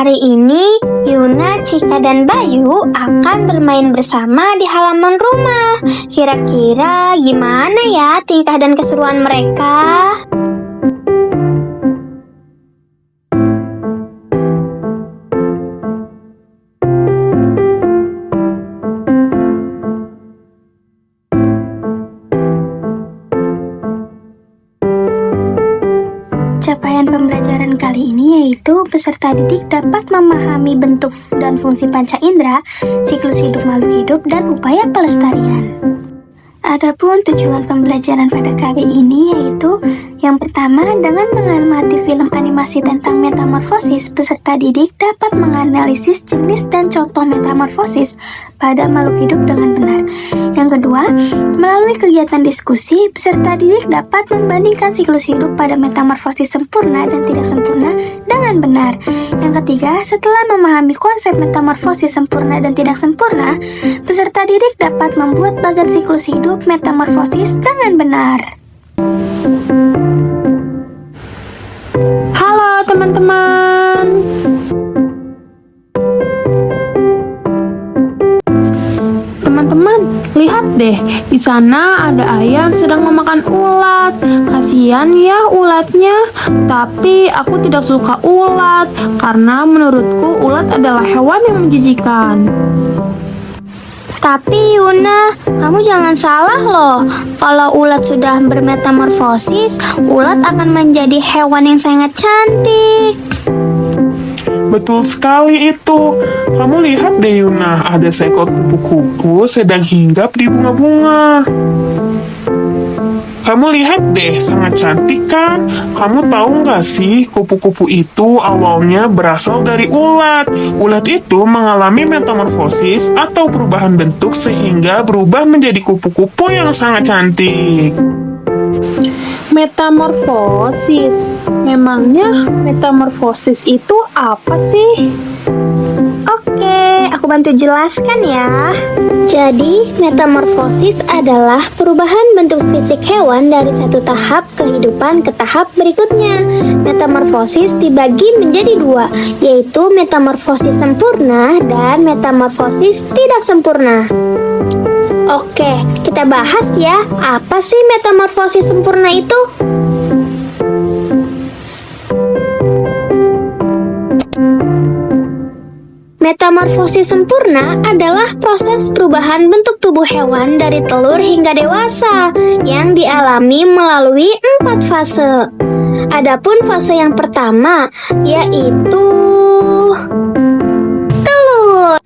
Hari ini, Yuna, Cika, dan Bayu akan bermain bersama di halaman rumah. Kira-kira gimana ya tingkah dan keseruan mereka? Capaian pembelajaran kali ini yaitu peserta didik dapat memahami bentuk dan fungsi panca indera, siklus hidup makhluk hidup, dan upaya pelestarian. Adapun tujuan pembelajaran pada kali ini yaitu yang pertama, dengan mengamati film animasi tentang metamorfosis, peserta didik dapat menganalisis jenis dan contoh metamorfosis pada makhluk hidup dengan benar. Yang kedua, melalui kegiatan diskusi, peserta didik dapat membandingkan siklus hidup pada metamorfosis sempurna dan tidak sempurna dengan benar. Yang ketiga, setelah memahami konsep metamorfosis sempurna dan tidak sempurna, peserta didik dapat membuat bagan siklus hidup metamorfosis dengan benar. Halo teman-teman. Teman-teman, lihat deh, di sana ada ayam sedang memakan ulat. Kasihan ya ulatnya. Tapi aku tidak suka ulat karena menurutku ulat adalah hewan yang menjijikan. Tapi Yuna, kamu jangan salah loh. Kalau ulat sudah bermetamorfosis, ulat akan menjadi hewan yang sangat cantik. Betul sekali itu. Kamu lihat deh Yuna, ada seekor kupu-kupu sedang hinggap di bunga-bunga. Kamu lihat deh, sangat cantik kan? Kamu tahu nggak sih, kupu-kupu itu awalnya berasal dari ulat. Ulat itu mengalami metamorfosis atau perubahan bentuk sehingga berubah menjadi kupu-kupu yang sangat cantik. Metamorfosis. Memangnya metamorfosis itu apa sih? Oke, aku bantu jelaskan ya. Jadi, metamorfosis adalah perubahan bentuk fisik hewan dari satu tahap kehidupan ke tahap berikutnya. Metamorfosis dibagi menjadi dua, yaitu metamorfosis sempurna dan metamorfosis tidak sempurna. Oke, kita bahas ya, apa sih metamorfosis sempurna itu? Metamorfosis sempurna adalah proses perubahan bentuk tubuh hewan dari telur hingga dewasa yang dialami melalui 4 fase. Adapun fase yang pertama yaitu telur.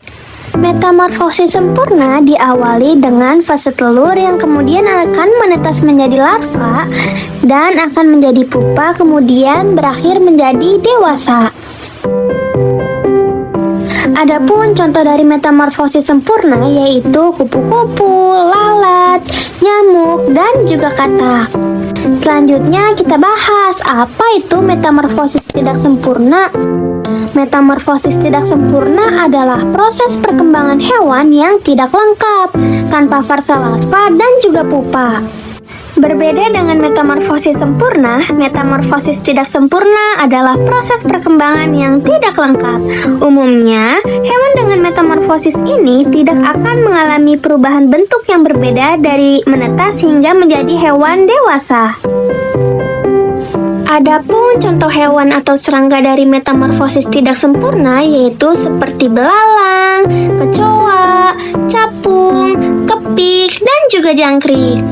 Metamorfosis sempurna diawali dengan fase telur yang kemudian akan menetas menjadi larva dan akan menjadi pupa, kemudian berakhir menjadi dewasa. Adapun contoh dari metamorfosis sempurna yaitu kupu-kupu, lalat, nyamuk, dan juga katak. Selanjutnya kita bahas apa itu metamorfosis tidak sempurna. Metamorfosis tidak sempurna adalah proses perkembangan hewan yang tidak lengkap, tanpa fase larva dan juga pupa. Berbeda dengan metamorfosis sempurna, metamorfosis tidak sempurna adalah proses perkembangan yang tidak lengkap. Umumnya, hewan dengan metamorfosis ini tidak akan mengalami perubahan bentuk yang berbeda dari menetas hingga menjadi hewan dewasa. Adapun contoh hewan atau serangga dari metamorfosis tidak sempurna yaitu seperti belalang, kecoa, capung, kepik, dan juga jangkrik.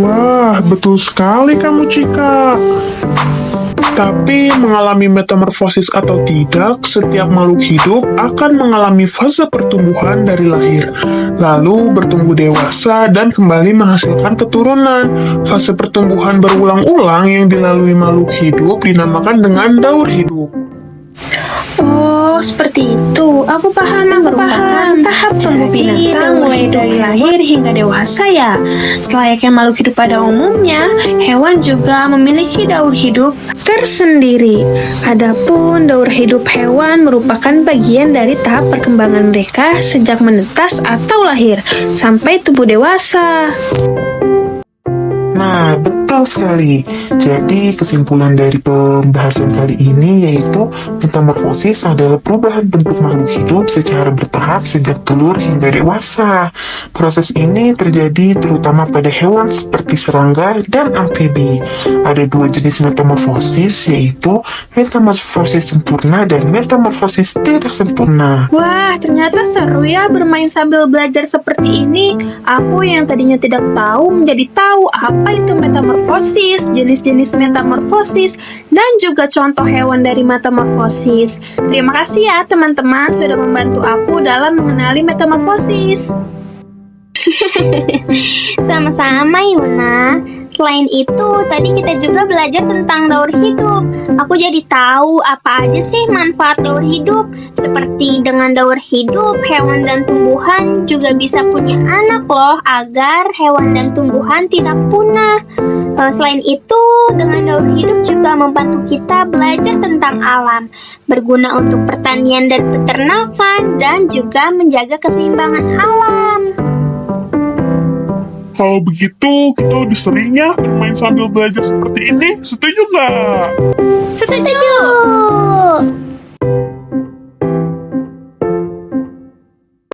Wah, betul sekali kamu Cika. Tapi mengalami metamorfosis atau tidak, setiap makhluk hidup akan mengalami fase pertumbuhan dari lahir, lalu bertumbuh dewasa dan kembali menghasilkan keturunan. Fase pertumbuhan berulang-ulang yang dilalui makhluk hidup dinamakan dengan daur hidup. Oh, seperti itu. Aku paham. Merupakan tahap tumbuh binatang mulai dari lahir hingga dewasa ya. Selayaknya makhluk hidup pada umumnya, hewan juga memiliki daur hidup tersendiri. Adapun daur hidup hewan merupakan bagian dari tahap perkembangan mereka sejak menetas atau lahir sampai tumbuh dewasa. Nah, Nah, betul sekali. Jadi, kesimpulan dari pembahasan kali ini yaitu metamorfosis adalah perubahan bentuk makhluk hidup secara bertahap sejak telur hingga dewasa. Proses ini terjadi terutama pada hewan seperti serangga dan amfibi. Ada dua jenis metamorfosis, yaitu metamorfosis sempurna dan metamorfosis tidak sempurna. Wah, ternyata seru ya bermain sambil belajar seperti ini. Aku yang tadinya tidak tahu menjadi tahu apa itu metamorfosis, jenis-jenis metamorfosis, dan juga contoh hewan dari metamorfosis. Terima kasih ya teman-teman sudah membantu aku dalam mengenali metamorfosis. Sama-sama Yuna. Selain itu, tadi kita juga belajar tentang daur hidup. Aku jadi tahu apa aja sih manfaat daur hidup. Seperti dengan daur hidup, hewan dan tumbuhan juga bisa punya anak loh, agar hewan dan tumbuhan tidak punah. Selain itu, dengan daur hidup juga membantu kita belajar tentang alam, berguna untuk pertanian dan peternakan, dan juga menjaga keseimbangan alam. Kalau begitu, kita lebih sering ya bermain sambil belajar seperti ini. Setuju nggak? Setuju!